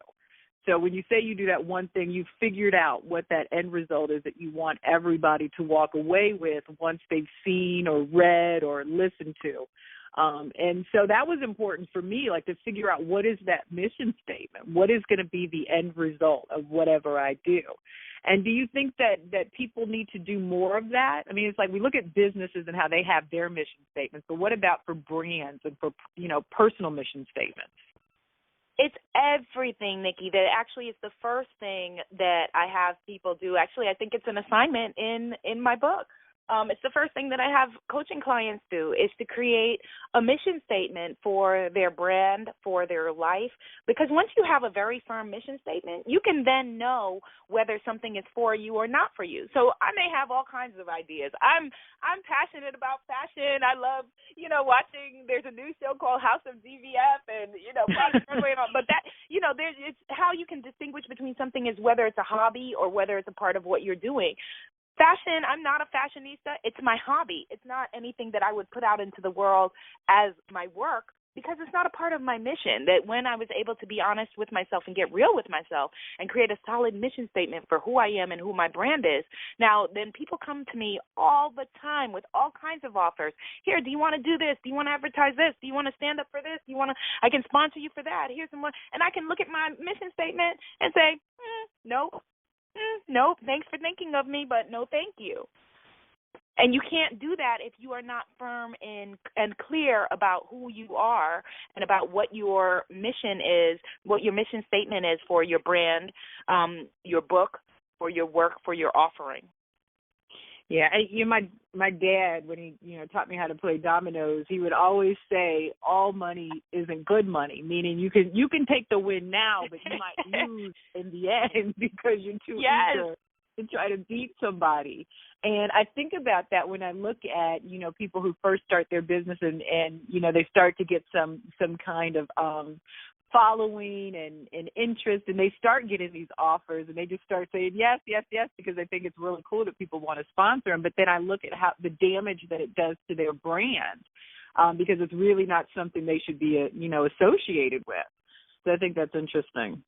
So when you say you do that one thing, you've figured out what that end result is that you want everybody to walk away with once they've seen or read or listened to. And so that was important for me, like to figure out what is that mission statement? What is going to be the end result of whatever I do? And do you think that people need to do more of that? I mean, it's like we look at businesses and how they have their mission statements, but what about for brands and for, personal mission statements? It's everything, Nikki. That actually is the first thing that I have people do. Actually, I think it's an assignment in my book. It's the first thing that I have coaching clients do is to create a mission statement for their brand, for their life. Because once you have a very firm mission statement, you can then know whether something is for you or not for you. So I may have all kinds of ideas. I'm passionate about fashion. I love, watching. There's a new show called House of DVF, and going on. But that, it's how you can distinguish between something is whether it's a hobby or whether it's a part of what you're doing. Fashion, I'm not a fashionista. It's my hobby. It's not anything that I would put out into the world as my work because it's not a part of my mission. That when I was able to be honest with myself and get real with myself and create a solid mission statement for who I am and who my brand is, now then people come to me all the time with all kinds of offers. Here, do you want to do this? Do you want to advertise this? Do you want to stand up for this? Do you want to? I can sponsor you for that. Here's some more. And I can look at my mission statement and say, nope. Nope, thanks for thinking of me, but no thank you. And you can't do that if you are not firm and clear about who you are and about what your mission is, what your mission statement is for your brand, your book, for your work, for your offering. Yeah, my dad, when he taught me how to play dominoes, he would always say, "All money isn't good money," meaning you can take the win now, but you might lose in the end because you're too eager to try to beat somebody. And I think about that when I look at, people who first start their business and they start to get some kind of following and interest, and they start getting these offers, and they just start saying yes, yes, yes, because they think it's really cool that people want to sponsor them. But then I look at how the damage that it does to their brand, because it's really not something they should be, associated with. So I think that's interesting.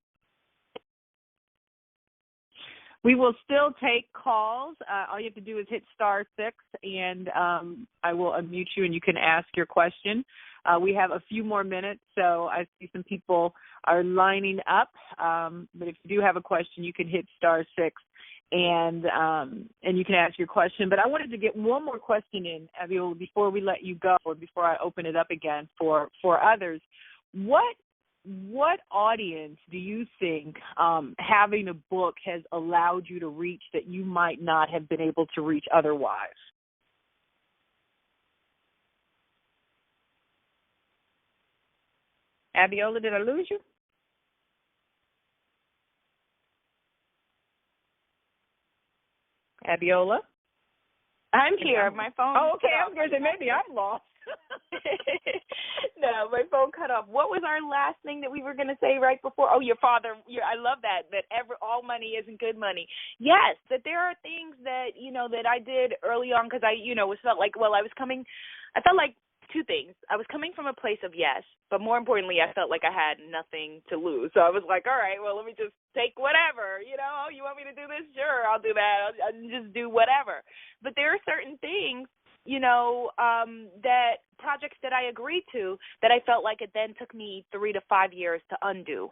We will still take calls. All you have to do is hit *6, and I will unmute you, and you can ask your question. We have a few more minutes, so I see some people are lining up. But if you do have a question, you can hit *6, and you can ask your question. But I wanted to get one more question in, Abiola, before we let you go, or before I open it up again for others. What audience do you think having a book has allowed you to reach that you might not have been able to reach otherwise? Abiola, did I lose you? Abiola? I'm here. My phone. Oh, okay. I was going to say, maybe I'm lost. No, my phone cut off. What was our last thing that we were going to say right before? Oh, your father. I love that all money isn't good money. Yes, that there are things that, that I did early on because I felt like, I felt like two things. I was coming from a place of yes, but more importantly, I felt like I had nothing to lose. So I was like, all right, well, let me just take whatever, oh, you want me to do this? Sure, I'll do that. I'll just do whatever. But there are certain things, that projects that I agreed to that I felt like it then took me 3 to 5 years to undo.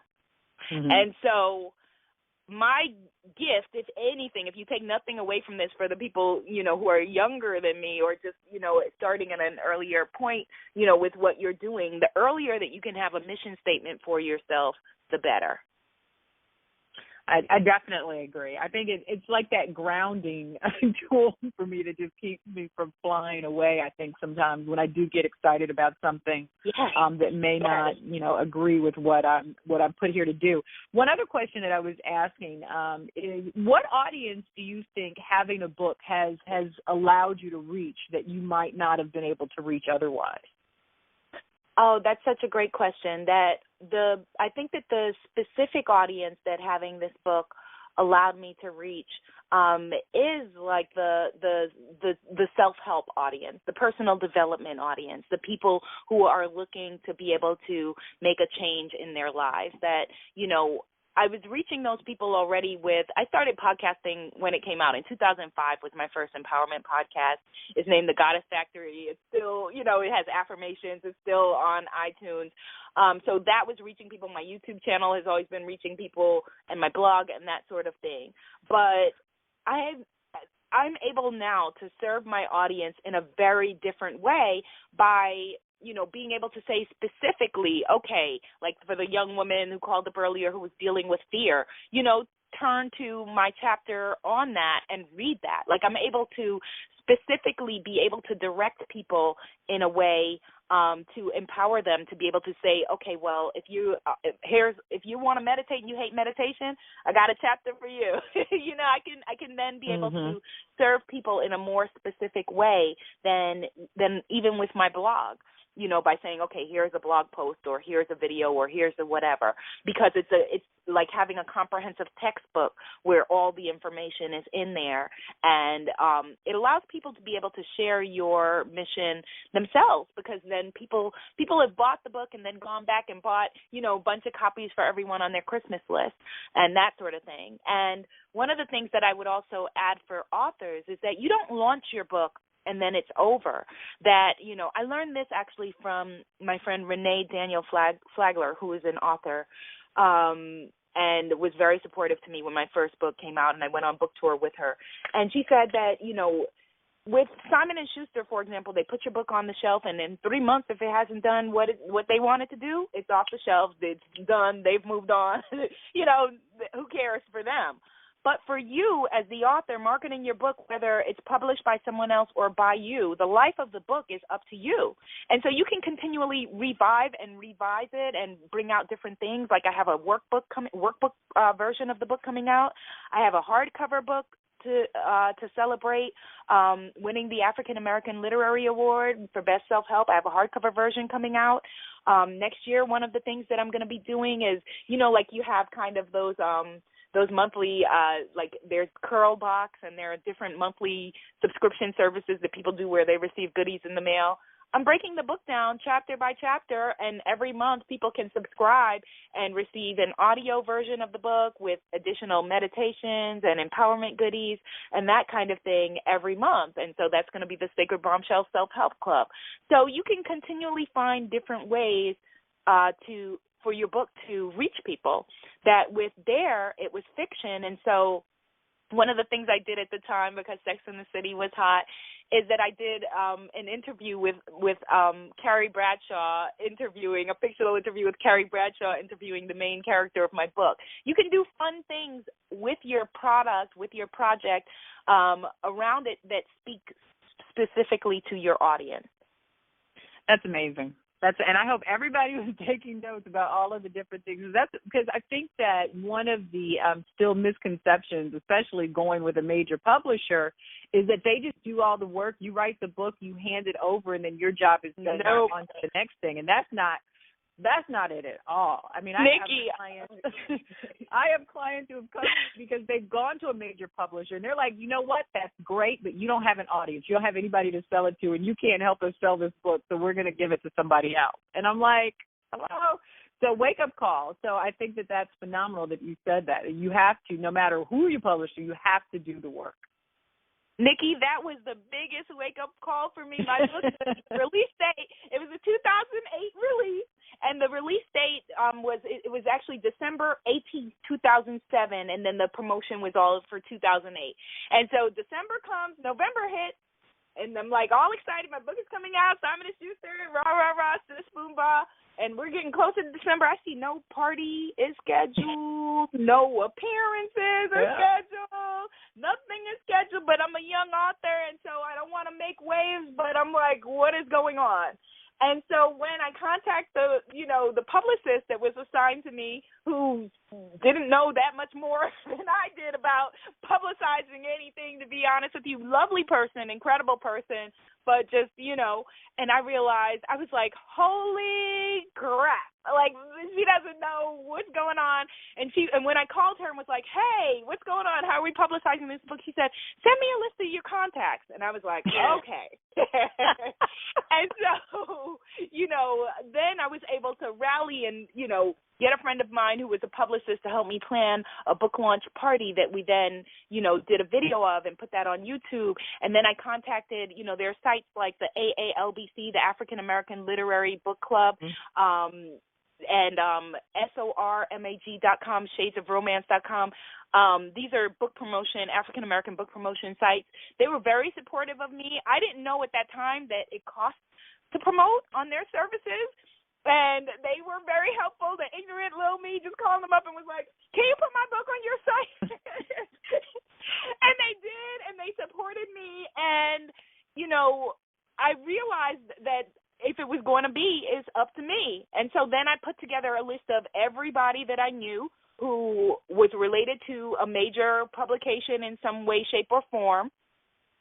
Mm-hmm. And so my gift, if anything, if you take nothing away from this for the people, who are younger than me or just, starting at an earlier point, with what you're doing, the earlier that you can have a mission statement for yourself, the better. I definitely agree. I think it's like that grounding tool for me to just keep me from flying away. I think sometimes when I do get excited about something that may not, agree with what I'm put here to do. One other question that I was asking is, what audience do you think having a book has allowed you to reach that you might not have been able to reach otherwise? Oh, that's such a great question. I think that the specific audience that having this book allowed me to reach is like the self-help audience, the personal development audience, the people who are looking to be able to make a change in their lives. That, I was reaching those people already I started podcasting when it came out. In 2005 was my first empowerment podcast. It's named The Goddess Factory. It's still, it has affirmations. It's still on iTunes. So that was reaching people. My YouTube channel has always been reaching people, and my blog and that sort of thing. But I'm able now to serve my audience in a very different way by being able to say specifically, okay, like for the young woman who called up earlier who was dealing with fear, turn to my chapter on that and read that. Like I'm able to specifically be able to direct people in a way to empower them to be able to say, okay, well, if you want to meditate and you hate meditation, I got a chapter for you. I can then be able to serve people in a more specific way than even with my blog. By saying, okay, here's a blog post or here's a video or here's a whatever, because it's like having a comprehensive textbook where all the information is in there, and it allows people to be able to share your mission themselves, because then people have bought the book and then gone back and bought, a bunch of copies for everyone on their Christmas list and that sort of thing. And one of the things that I would also add for authors is that you don't launch your book and then it's over. That, I learned this actually from my friend Renee Daniel Flagler, who is an author, and was very supportive to me when my first book came out, and I went on book tour with her. And she said that, with Simon & Schuster, for example, they put your book on the shelf, and in 3 months, if it hasn't done what they want it to do, it's off the shelf, it's done, they've moved on. Who cares for them? But for you as the author marketing your book, whether it's published by someone else or by you, the life of the book is up to you. And so you can continually revive and revise it and bring out different things. Like I have a workbook version of the book coming out. I have a hardcover book to celebrate winning the African American Literary Award for Best Self-Help. I have a hardcover version coming out next year. One of the things that I'm going to be doing is, like you have kind of those monthly, like there's Curl Box, and there are different monthly subscription services that people do where they receive goodies in the mail. I'm breaking the book down chapter by chapter, and every month people can subscribe and receive an audio version of the book with additional meditations and empowerment goodies and that kind of thing every month. And so that's going to be the Sacred Bombshell Self-Help Club. So you can continually find different ways for your book to reach people. That with Dare, it was fiction, and so one of the things I did at the time, because Sex and the City was hot, is that I did an interview with Carrie Bradshaw, a fictional interview with Carrie Bradshaw, interviewing the main character of my book. You can do fun things with your product, with your project, around it that speak specifically to your audience. That's amazing. And I hope everybody was taking notes about all of the different things. That's because I think that one of the still misconceptions, especially going with a major publisher, is that they just do all the work. You write the book, you hand it over, and then your job is to go on to the next thing. And that's not it at all. I mean, Nikki, I have clients who have come because they've gone to a major publisher, and they're like, you know what, that's great, but you don't have an audience. You don't have anybody to sell it to, and you can't help us sell this book, so we're going to give it to somebody else. And I'm like, hello? So wake-up call. So I think that that's phenomenal that you said that. You have to, no matter who you publish to, you have to do the work. Nikki, that was the biggest wake-up call for me. My book release date, it was a 2008 release, and the release date was actually December 18th, 2007, and then the promotion was all for 2008. And so December comes, November hits, and I'm like all excited. My book is coming out, Simon & Schuster, rah, rah, rah, sis, boom, bah. And we're getting closer to December. I see no party is scheduled, no appearances are scheduled, nothing is scheduled, but I'm a young author, and so I don't want to make waves, but I'm like, what is going on? And so when I contact the publicist that was assigned to me, who didn't know that much more than I did about publicizing anything, to be honest with you, lovely person, incredible person, but just, and I realized, I was like, holy crap. Like, she doesn't know what's going on. And when I called her and was like, hey, what's going on? How are we publicizing this book? She said, send me a list of your contacts. And I was like, okay. And so, then I was able to rally and, get a friend of mine who was a publicist to help me plan a book launch party that we then, did a video of and put that on YouTube. And then I contacted, there are sites like the AALBC, the African American Literary Book Club, and SORMAG.com, shadesofromance.com. These are book promotion, African American book promotion sites. They were very supportive of me. I didn't know at that time that it costs to promote on their services. And they were very helpful. The ignorant little me just called them up and was like, can you put my book on your site? And they did, and they supported me. And, I realized that if it was going to be, it's up to me. And so then I put together a list of everybody that I knew who was related to a major publication in some way, shape, or form.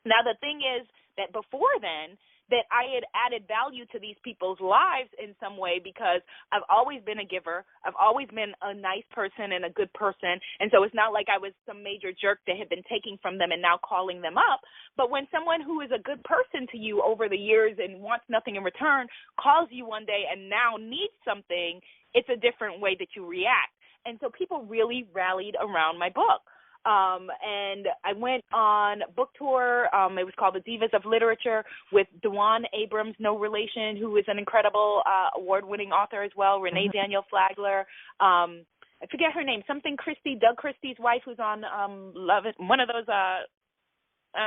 Now, the thing is that before then, that I had added value to these people's lives in some way, because I've always been a giver. I've always been a nice person and a good person. And so it's not like I was some major jerk that had been taking from them and now calling them up. But when someone who is a good person to you over the years and wants nothing in return calls you one day and now needs something, it's a different way that you react. And so people really rallied around my book. And I went on book tour. It was called The Divas of Literature with Abiola Abrams, no relation, who is an incredible award-winning author as well, Renee Daniel Flagler. I forget her name, something Christie, Doug Christie's wife, who's on Love It, one of those, I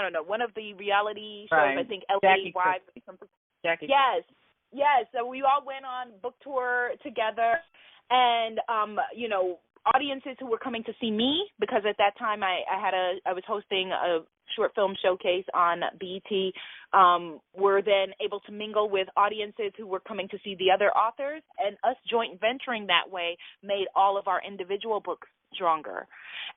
don't know, one of the reality shows, right. I think LA Wives or something. Jackie. Yes. So we all went on book tour together, and, audiences who were coming to see me, because at that time I was hosting a short film showcase on BET, were then able to mingle with audiences who were coming to see the other authors, and us joint venturing that way made all of our individual books stronger.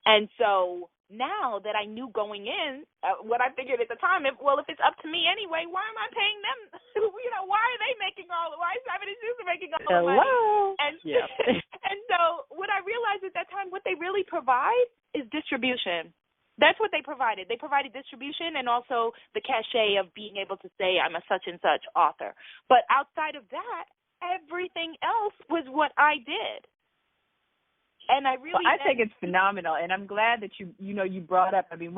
And so now that I knew going in, what I figured at the time, if it's up to me anyway, why am I paying them? Why are they making why is Simon & Schuster making all the money? And, and so what I realized at that time, what they really provide is distribution. That's what they provided. They provided distribution and also the cachet of being able to say I'm a such and such author. But outside of that, everything else was what I did. And I think it's phenomenal, and I'm glad that you brought up. I mean,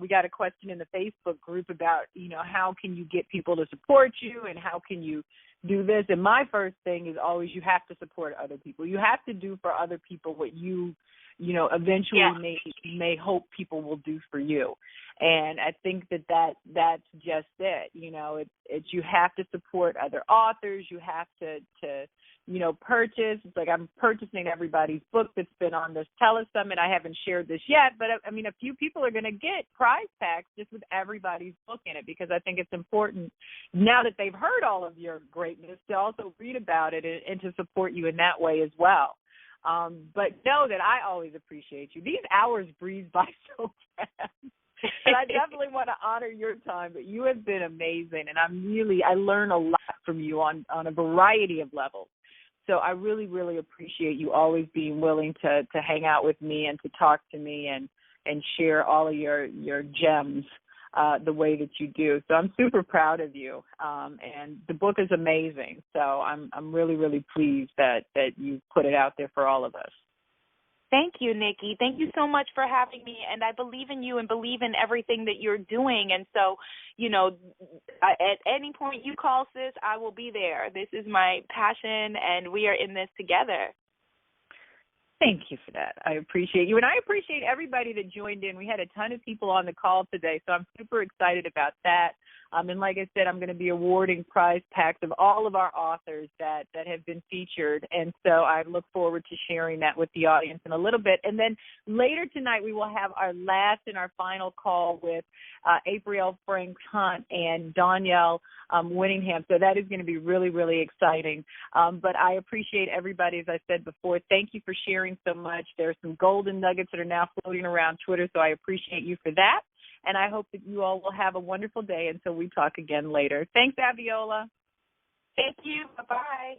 we got a question in the Facebook group about how can you get people to support you and how can you do this. And my first thing is always you have to support other people. You have to do for other people what you eventually may hope people will do for you. And I think that's just it. It's you have to support other authors. You have to purchase. It's like I'm purchasing everybody's book that's been on this tele-summit. I haven't shared this yet, but I mean, a few people are going to get prize packs just with everybody's book in it, because I think it's important now that they've heard all of your greatness to also read about it and to support you in that way as well. But know that I always appreciate you. These hours breeze by so fast. And I definitely want to honor your time, but you have been amazing, and I learn a lot from you on a variety of levels. So I really, really appreciate you always being willing to hang out with me and to talk to me and share all of your gems the way that you do. So I'm super proud of you, and the book is amazing. So I'm really, really pleased that you put it out there for all of us. Thank you, Nikki. Thank you so much for having me, and I believe in you and believe in everything that you're doing. And so, at any point you call, sis, I will be there. This is my passion, and we are in this together. Thank you for that. I appreciate you, and I appreciate everybody that joined in. We had a ton of people on the call today, so I'm super excited about that. And like I said, I'm going to be awarding prize packs of all of our authors that have been featured. And so I look forward to sharing that with the audience in a little bit. And then later tonight, we will have our last and our final call with April Franks Hunt and Danielle Winningham. So that is going to be really, really exciting. But I appreciate everybody, as I said before. Thank you for sharing so much. There are some golden nuggets that are now floating around Twitter, so I appreciate you for that. And I hope that you all will have a wonderful day until we talk again later. Thanks, Abiola. Thank you. Bye-bye.